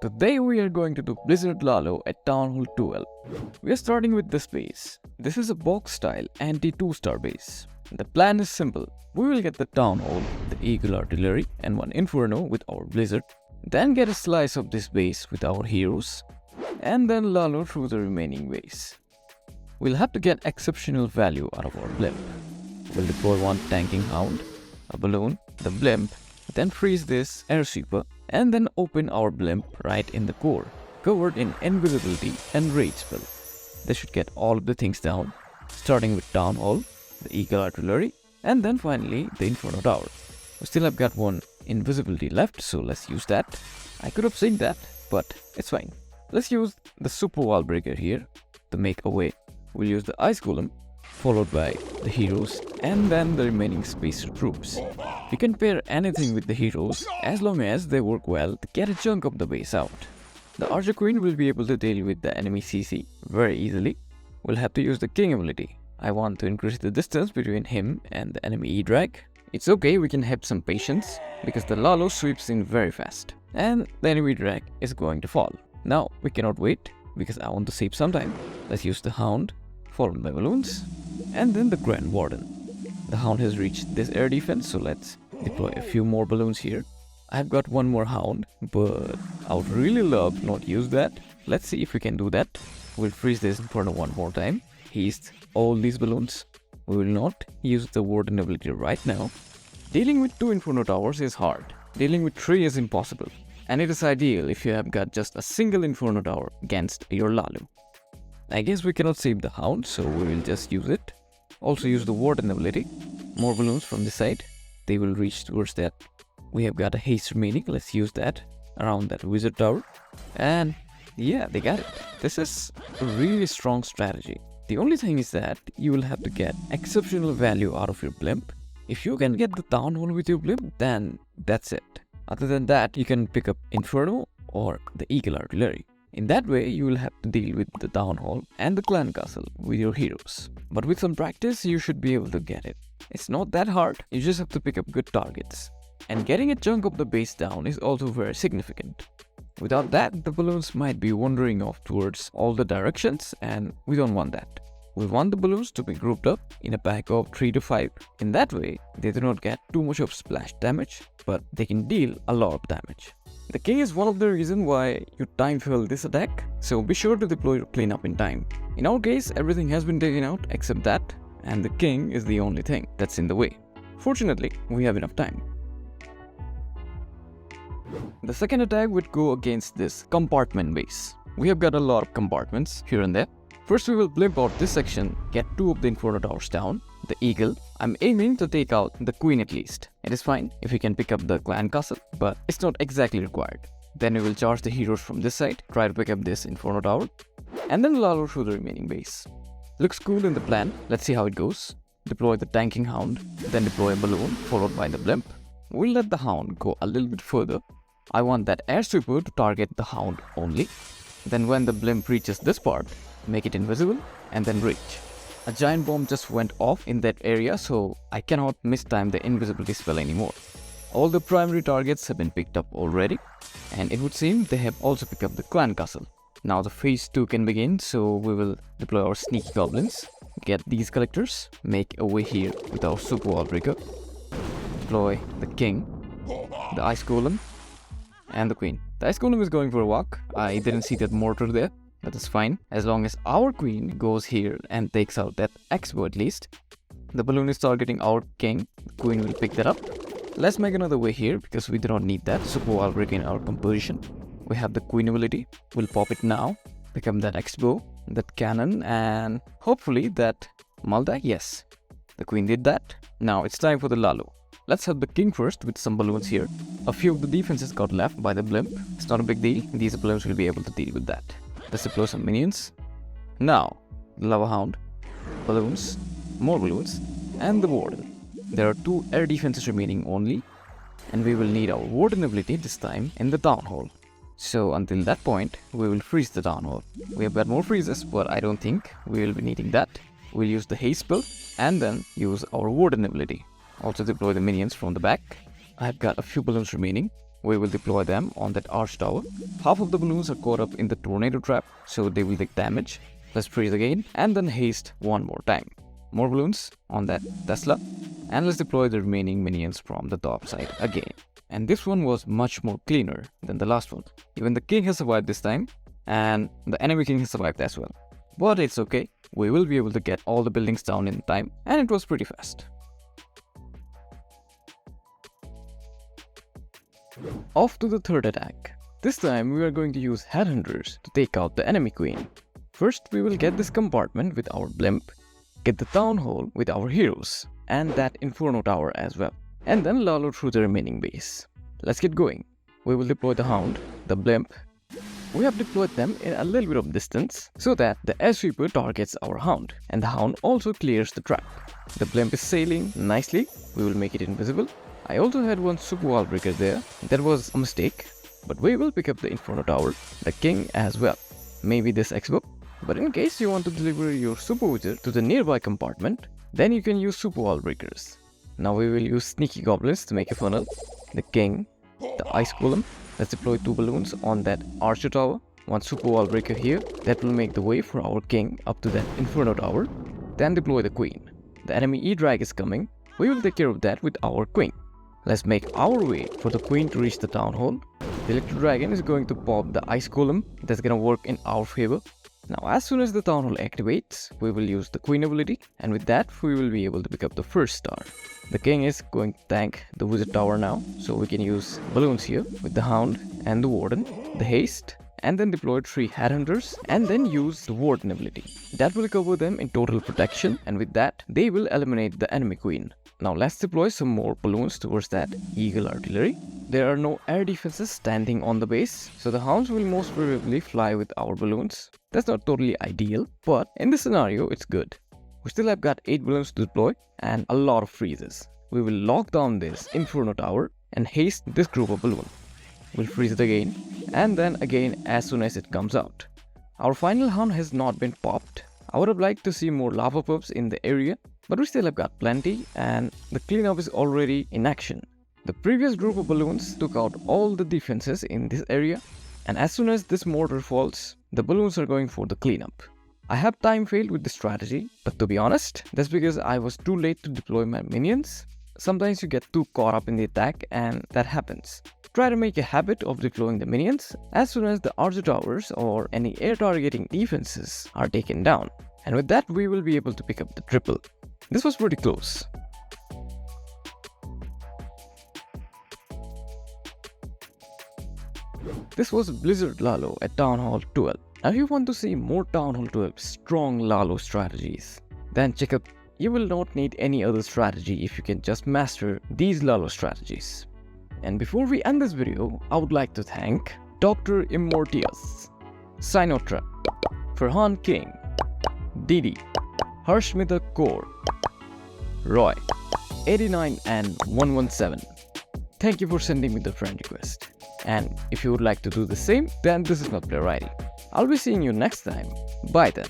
Today we are going to do Blizzard Lalo at Town Hall 12. We are starting with this base. This is a box style anti-2-star base. The plan is simple. We will get the Town Hall, the Eagle Artillery and one Inferno with our Blizzard. Then get a slice of this base with our heroes. And then Lalo through the remaining base. We'll have to get exceptional value out of our blimp. We'll deploy one tanking hound, a balloon, the blimp, then freeze this air sweeper, and then open our blimp right in the core, covered in invisibility and rage spell. This should get all of the things down, starting with Town Hall, the Eagle Artillery, and then finally the Inferno Tower. We still have got one invisibility left, so let's use that. I could have seen that, but it's fine. Let's use the Super Wall Breaker here to make a way. We'll use the Ice Golem, followed by the heroes, and then the remaining spacer troops. You can pair anything with the heroes as long as they work well to get a chunk of the base out. The Archer Queen will be able to deal with the enemy CC very easily. We'll have to use the King ability. I want to increase the distance between him and the enemy E-Drag. It's okay, we can have some patience because the Lalo sweeps in very fast and the enemy drag is going to fall. Now we cannot wait because I want to save some time. Let's use the Hound, followed by balloons, and then the Grand Warden. The Hound has reached this air defense, so let's deploy a few more balloons here. I've got one more Hound, but I would really love to not use that. Let's see if we can do that. We'll freeze this Inferno one more time. Haste all these balloons. We will not use the Warden ability right now. Dealing with 2 Inferno Towers is hard. Dealing with 3 is impossible. And it is ideal if you have got just a single Inferno Tower against your Lalo. I guess we cannot save the Hound, so we will just use it. Also use the Warden ability. More balloons from this side. They will reach towards that. We have got a haste remaining. Let's use that around that Wizard Tower. And yeah, they got it. This is a really strong strategy. The only thing is that you will have to get exceptional value out of your blimp. If you can get the Town Hall with your blimp, then that's it. Other than that, you can pick up Inferno or the Eagle Artillery. In that way, you will have to deal with the Town Hall and the Clan Castle with your heroes. But with some practice, you should be able to get it. It's not that hard, you just have to pick up good targets. And getting a chunk of the base down is also very significant. Without that, the balloons might be wandering off towards all the directions, and we don't want that. We want the balloons to be grouped up in a pack of 3 to 5. In that way, they do not get too much of splash damage, but they can deal a lot of damage. The king is one of the reasons why you time fill this attack, so be sure to deploy your cleanup in time. In our case, everything has been taken out except that, and the king is the only thing that's in the way. Fortunately, we have enough time. The second attack would go against this compartment base. We have got a lot of compartments here and there. First we will blimp out this section, get 2 of the Inferno Towers down. The Eagle, I'm aiming to take out the Queen at least. It is fine if we can pick up the Clan Castle, but it's not exactly required. Then we will charge the heroes from this side, try to pick up this Inferno Tower, and then Lalo through the remaining base. Looks cool in the plan, let's see how it goes. Deploy the Tanking Hound, then deploy a balloon, followed by the blimp. We'll let the Hound go a little bit further. I want that air sweeper to target the Hound only. Then when the blimp reaches this part, make it invisible and then reach. A giant bomb just went off in that area, so I cannot mistime the invisibility spell anymore. All the primary targets have been picked up already, and it would seem they have also picked up the Clan Castle. Now the phase 2 can begin, so we will deploy our sneaky goblins, get these collectors, make a way here with our Super Wall Breaker, deploy the king, the Ice Golem, and the Queen. The Ice Golem is going for a walk. I didn't see that mortar there. That is fine, as long as our Queen goes here and takes out that X-bow at least. The balloon is targeting our king, the Queen will pick that up. Let's make another way here because we do not need that Super Wall Break in our composition. We have the Queen ability, we'll pop it now, pick up that X-bow, that cannon, and hopefully that Malda, yes. The Queen did that. Now it's time for the Lalo. Let's help the king first with some balloons here. A few of the defenses got left by the blimp. It's not a big deal, these balloons will be able to deal with that. Let's deploy some minions. Now, the Lava Hound, balloons, more balloons, and the Warden. There are 2 air defenses remaining only, and we will need our Warden ability this time in the Town Hall. So until that point, we will freeze the Town Hall. We have got more freezes, but I don't think we will be needing that. We'll use the haste spell, and then use our Warden ability. Also deploy the minions from the back. I've got a few balloons remaining. we will deploy them on that arch tower. Half of the balloons are caught up in the tornado trap, so they will take damage. Let's freeze again and then haste one more time. More balloons on that Tesla, and let's deploy the remaining minions from the top side again. And this one was much more cleaner than the last one. Even the king has survived this time, and the enemy king has survived as well. But it's okay, we will be able to get all the buildings down in time, and it was pretty fast. Off to the third attack. This time we are going to use headhunters to take out the enemy queen. First we will get this compartment with our blimp, get the town hall with our heroes, and that inferno tower as well, and then Lalo through the remaining base. Let's get going. We will deploy the hound, the blimp. We have deployed them in a little bit of distance so that the air sweeper targets our hound, and the hound also clears the trap. The blimp is sailing nicely, we will make it invisible. I also had one super wall breaker there, that was a mistake, but we will pick up the inferno tower, the king as well, maybe this X-book. But in case you want to deliver your super wizard to the nearby compartment, then you can use super wall breakers. Now we will use sneaky goblins to make a funnel, the king, the ice golem. Let's deploy 2 balloons on that archer tower, one super wall breaker here, that will make the way for our king up to that inferno tower. Then deploy the queen. The enemy E-drag is coming, we will take care of that with our queen. Let's make our way for the queen to reach the town hall. The electro dragon is going to pop the ice golem, that's gonna work in our favor. Now as soon as the town hall activates, we will use the queen ability, and with that we will be able to pick up the first star. The king is going to tank the wizard tower now, so we can use balloons here with the hound and the warden, the haste, and then deploy 3 headhunters, and then use the warden ability. That will cover them in total protection, and with that they will eliminate the enemy queen. Now let's deploy some more balloons towards that eagle artillery. There are no air defenses standing on the base, so the hounds will most probably fly with our balloons. That's not totally ideal, but in this scenario it's good. We still have got 8 balloons to deploy and a lot of freezes. We will lock down this inferno tower and haste this group of balloons. We'll freeze it again, and then again as soon as it comes out. Our final hound has not been popped. I would have liked to see more lava pups in the area, but we still have got plenty, and the cleanup is already in action. The previous group of balloons took out all the defenses in this area, and as soon as this mortar falls, the balloons are going for the cleanup. I have time failed with this strategy, but to be honest, that's because I was too late to deploy my minions. Sometimes you get too caught up in the attack, and that happens. Try to make a habit of deploying the minions as soon as the archer towers or any air targeting defenses are taken down. And with that we will be able to pick up the triple. This was pretty close. This was Blizzard Lalo at Town Hall 12. Now if you want to see more Town Hall 12 strong Lalo strategies, then check out. You will not need any other strategy if you can just master these Lalo strategies. And before we end this video, I would like to thank Dr. Immortius, Sinotra, Farhan King, Didi, Harshmita Kaur, Roy, 89 and 117. Thank you for sending me the friend request. And if you would like to do the same, then this is my play writing. I'll be seeing you next time. Bye then.